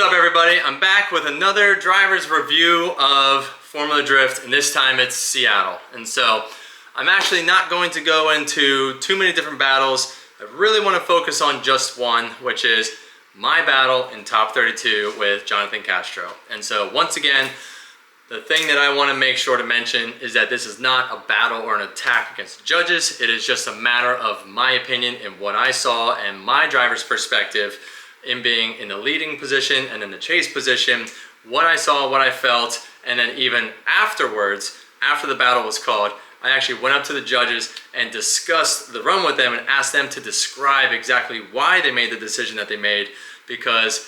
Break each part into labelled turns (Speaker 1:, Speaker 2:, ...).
Speaker 1: What's up everybody? I'm back with another driver's review of Formula Drift, and this time it's Seattle. And so I'm actually not going to go into too many different battles. I really want to focus on just one, which is my battle in top 32 with Jonathan Castro. And so once again, the thing that I want to make sure to mention is that this is not a battle or an attack against the judges. It is just a matter of my opinion and what I saw and my driver's perspective in being in the leading position and in the chase position, what I saw, what I felt, and then even afterwards, after the battle was called, I actually went up to the judges and discussed the run with them and asked them to describe exactly why they made the decision that they made, because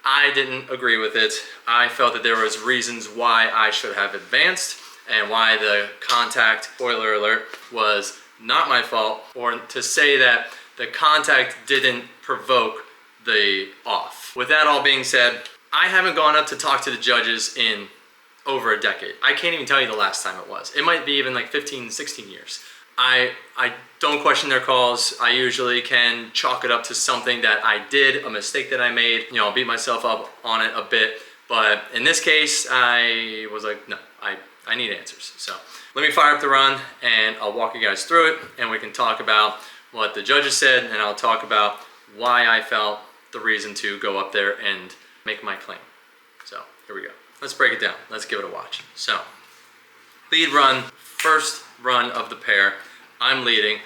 Speaker 1: I didn't agree with it. I felt that there was reasons why I should have advanced and why the contact, spoiler alert, was not my fault, or to say that the contact didn't provoke the off. With that all being said, I haven't gone up to talk to the judges in over a decade. I can't even tell you the last time it was. It might be even like 15, 16 years. I don't question their calls. I usually can chalk it up to something that I did, a mistake that I made. You know, I'll beat myself up on it a bit. But in this case, I was like, no, I need answers. So let me fire up the run and I'll walk you guys through it and we can talk about what the judges said, and I'll talk about why I felt the reason to go up there and make my claim. So here we go. Let's break it down. Let's give it a watch. So lead run, first run of the pair. I'm leading.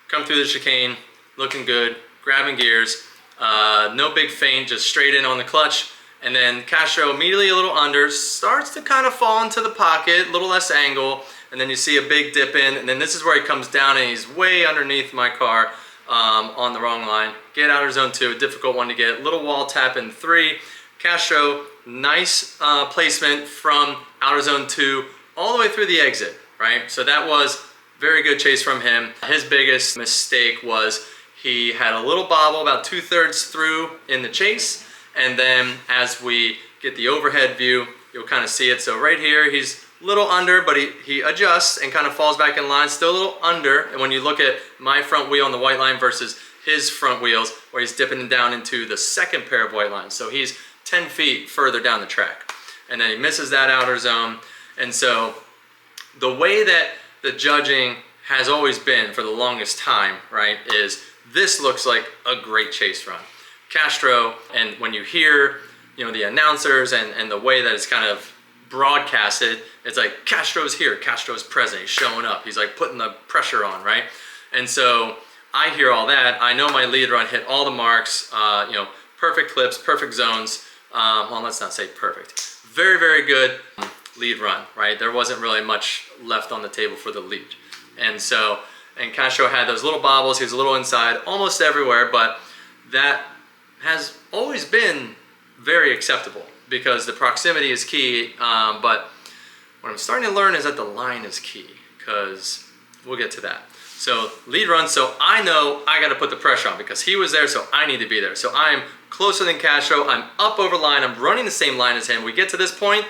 Speaker 1: Come through the chicane, looking good, grabbing gears. No big feint, just straight in on the clutch. And then Castro immediately a little under, starts to kind of fall into the pocket, a little less angle. And then you see a big dip in. And then this is where he comes down and he's way underneath my car. On the wrong line. Get outer zone 2, a difficult one to get. Little wall tap in 3. Castro, nice placement from outer zone 2 all the way through the exit, right? So that was very good chase from him. His biggest mistake was he had a little bobble about 2/3 through in the chase, and then as we get the overhead view, you'll kind of see it. So right here, he's a little under, but he adjusts and kind of falls back in line, still a little under. And when you look at my front wheel on the white line versus his front wheels, where he's dipping down into the second pair of white lines. So he's 10 feet further down the track. And then he misses that outer zone. And so the way that the judging has always been for the longest time, right, is this looks like a great chase run. Castro, and when you hear, you know, the announcers and the way that it's kind of broadcasted, it's like Castro's here, Castro's present, he's showing up, he's like putting the pressure on, right? And so I hear all that. I know my lead run hit all the marks, you know, perfect clips, perfect zones. Well, let's not say perfect. Very, very good lead run, right? There wasn't really much left on the table for the lead. And so, and Castro had those little bobbles, he was a little inside almost everywhere, but that has always been very acceptable, because the proximity is key, but what I'm starting to learn is that the line is key, because we'll get to that. So lead run, so I know I got to put the pressure on because he was there, so I need to be there. So I'm closer than Castro, I'm up over line, I'm running the same line as him. We get to this point,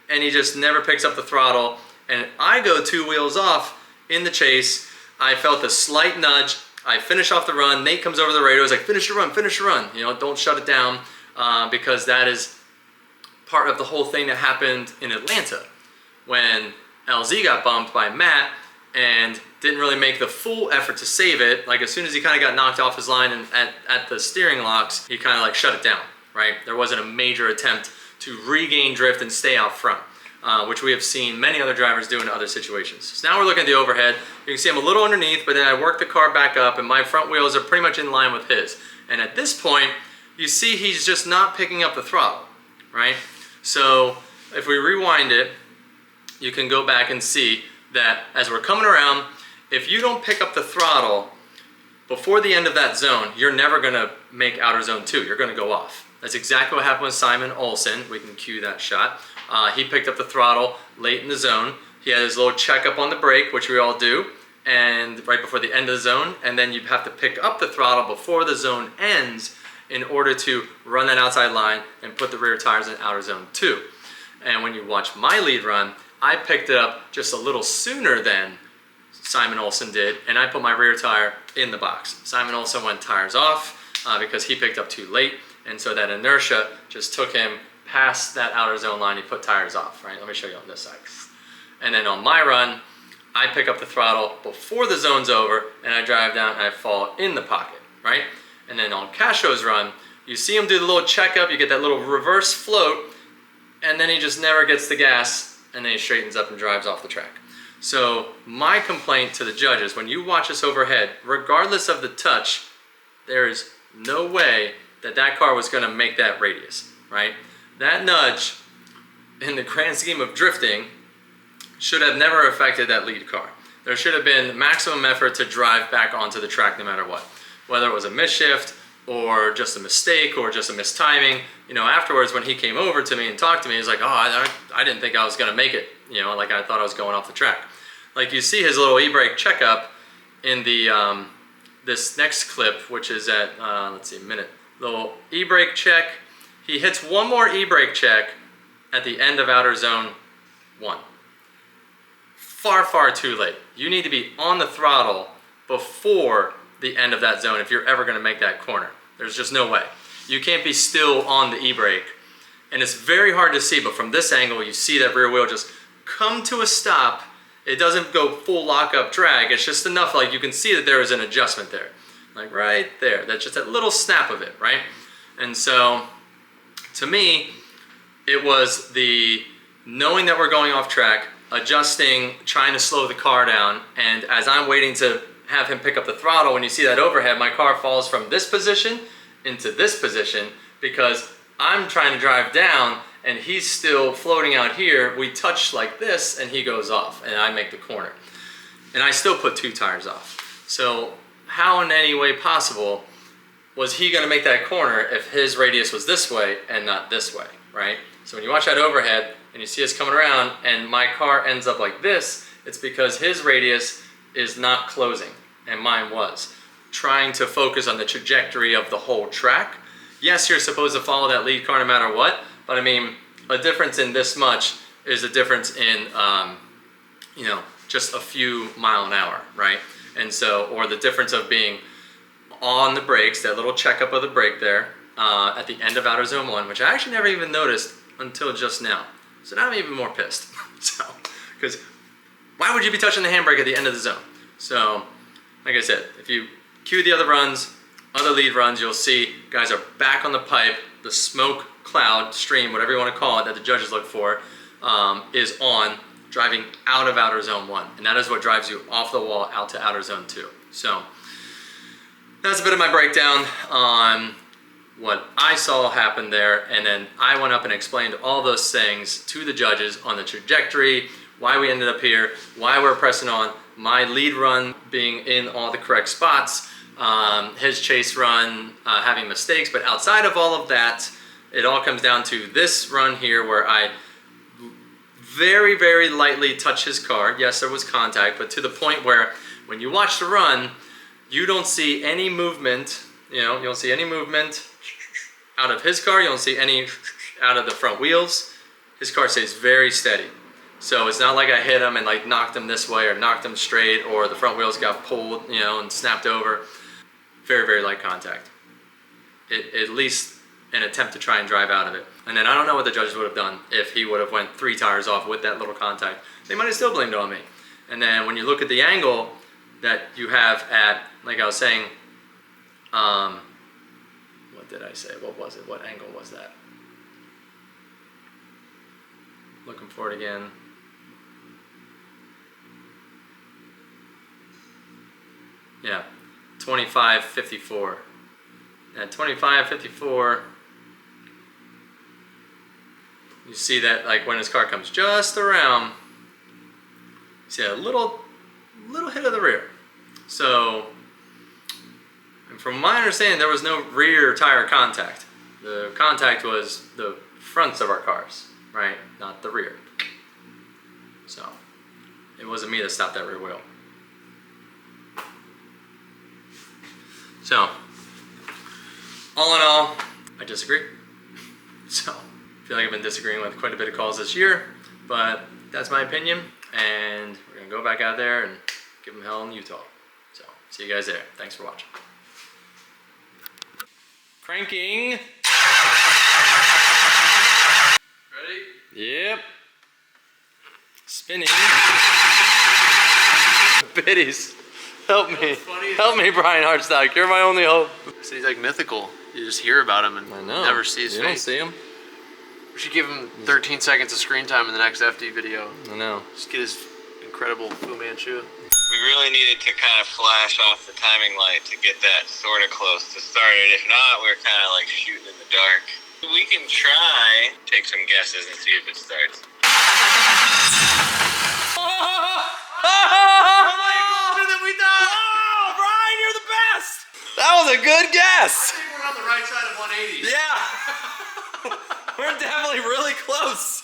Speaker 1: and he just never picks up the throttle, and I go 2 wheels off in the chase. I felt a slight nudge. I finish off the run. Nate comes over the radio, he's like, finish the run, you know, don't shut it down, because that is part of the whole thing that happened in Atlanta when LZ got bumped by Matt and didn't really make the full effort to save it. Like as soon as he kind of got knocked off his line and at the steering locks, he kind of like shut it down, right? There wasn't a major attempt to regain drift and stay out front, which we have seen many other drivers do in other situations. So now we're looking at the overhead. You can see I'm a little underneath, but then I work the car back up and my front wheels are pretty much in line with his. And at this point, you see he's just not picking up the throttle, right? So if we rewind it, you can go back and see that as we're coming around, if you don't pick up the throttle before the end of that zone, you're never gonna make outer zone 2, you're gonna go off. That's exactly what happened with Simon Olsen. We can cue that shot. He picked up the throttle late in the zone. He had his little checkup on the brake, which we all do, and right before the end of the zone, and then you have to pick up the throttle before the zone ends in order to run that outside line and put the rear tires in outer zone 2. And when you watch my lead run, I picked it up just a little sooner than Simon Olsen did, and I put my rear tire in the box. Simon Olsen went tires off because he picked up too late, And so that inertia just took him past that outer zone line. He put tires off, right? Let me show you on this side. And then on my run, I pick up the throttle before the zone's over and I drive down and I fall in the pocket, right? And then on Castro's run, you see him do the little checkup, you get that little reverse float, and then he just never gets the gas, and then he straightens up and drives off the track. So my complaint to the judges, when you watch this overhead, regardless of the touch, there is no way that that car was gonna make that radius, right? That nudge, in the grand scheme of drifting, should have never affected that lead car. There should have been maximum effort to drive back onto the track no matter what. Whether it was a misshift, or just a mistake, or just a mistiming. You know, afterwards when he came over to me and talked to me, he's like, oh, I didn't think I was gonna make it. You know, like I thought I was going off the track. Like you see his little e-brake checkup in the this next clip, which is at, let's see, minute. Little e-brake check. He hits one more e-brake check at the end of outer zone 1. Far, far too late. You need to be on the throttle before the end of that zone if you're ever gonna make that corner. There's just no way. You can't be still on the e-brake. And it's very hard to see, but from this angle, you see that rear wheel just come to a stop. It doesn't go full lockup drag. It's just enough, like you can see that there is an adjustment there. Like right there, that's just that little snap of it, right? And so, to me, it was the knowing that we're going off track, adjusting, trying to slow the car down, and as I'm waiting to have him pick up the throttle, when you see that overhead, my car falls from this position into this position because I'm trying to drive down and he's still floating out here. We touch like this and he goes off and I make the corner. And I still put 2 tires off. So how in any way possible was he gonna make that corner if his radius was this way and not this way, right? So when you watch that overhead and you see us coming around and my car ends up like this, it's because his radius is not closing and mine was. Trying to focus on the trajectory of the whole track. Yes, you're supposed to follow that lead car no matter what, but I mean, a difference in this much is a difference in, you know, just a few mile an hour, right? And so, or the difference of being on the brakes, that little checkup of the brake there, at the end of outer zone 1, which I actually never even noticed until just now. So now I'm even more pissed. So, because why would you be touching the handbrake at the end of the zone? So, like I said, if you cue the other runs, other lead runs, you'll see guys are back on the pipe. The smoke cloud, stream, whatever you want to call it, that the judges look for, is on, driving out of outer zone 1. And that is what drives you off the wall out to outer zone 2. So, that's a bit of my breakdown on what I saw happen there. And then I went up and explained all those things to the judges on the trajectory, why we ended up here, why we're pressing on, my lead run being in all the correct spots, his chase run having mistakes, but outside of all of that, it all comes down to this run here where I very, very lightly touch his car. Yes, there was contact, but to the point where when you watch the run, you don't see any movement, you know, you don't see any movement out of his car, you don't see any out of the front wheels. His car stays very steady. So it's not like I hit him and like knocked him this way or knocked him straight or the front wheels got pulled, you know, and snapped over. Very, very light contact. At least an attempt to try and drive out of it. And then I don't know what the judges would have done if he would have went 3 tires off with that little contact. They might have still blamed it on me. And then when you look at the angle that you have at, like I was saying, what did I say? What was it? What angle was that? Looking for it again. Yeah, 25.54. At 25.54, you see that like when his car comes just around, you see a little hit of the rear. So, and from my understanding, there was no rear tire contact. The contact was the fronts of our cars, right? Not the rear. So, it wasn't me that stopped that rear wheel. So, all in all, I disagree. So, I feel like I've been disagreeing with quite a bit of calls this year, but that's my opinion, and we're gonna go back out there and give them hell in Utah. So, see you guys there. Thanks for watching. Cranking. spinning. Biddies. Help me. Help me, Brian Hartstock. You're my only hope.
Speaker 2: So he's like mythical. You just hear about him and never see his face.
Speaker 1: You don't see him.
Speaker 2: We should give him 13 seconds of screen time in the next FD video.
Speaker 1: I know.
Speaker 2: Just get his incredible Fu Manchu.
Speaker 3: We really needed to kind of flash off the timing light to get that sort of close to start it. If not, we're kind of like shooting in the dark. We can try, take some guesses and see if it starts.
Speaker 1: That was a good guess.
Speaker 2: I think we're on the right side of 180.
Speaker 1: Yeah. We're definitely really close.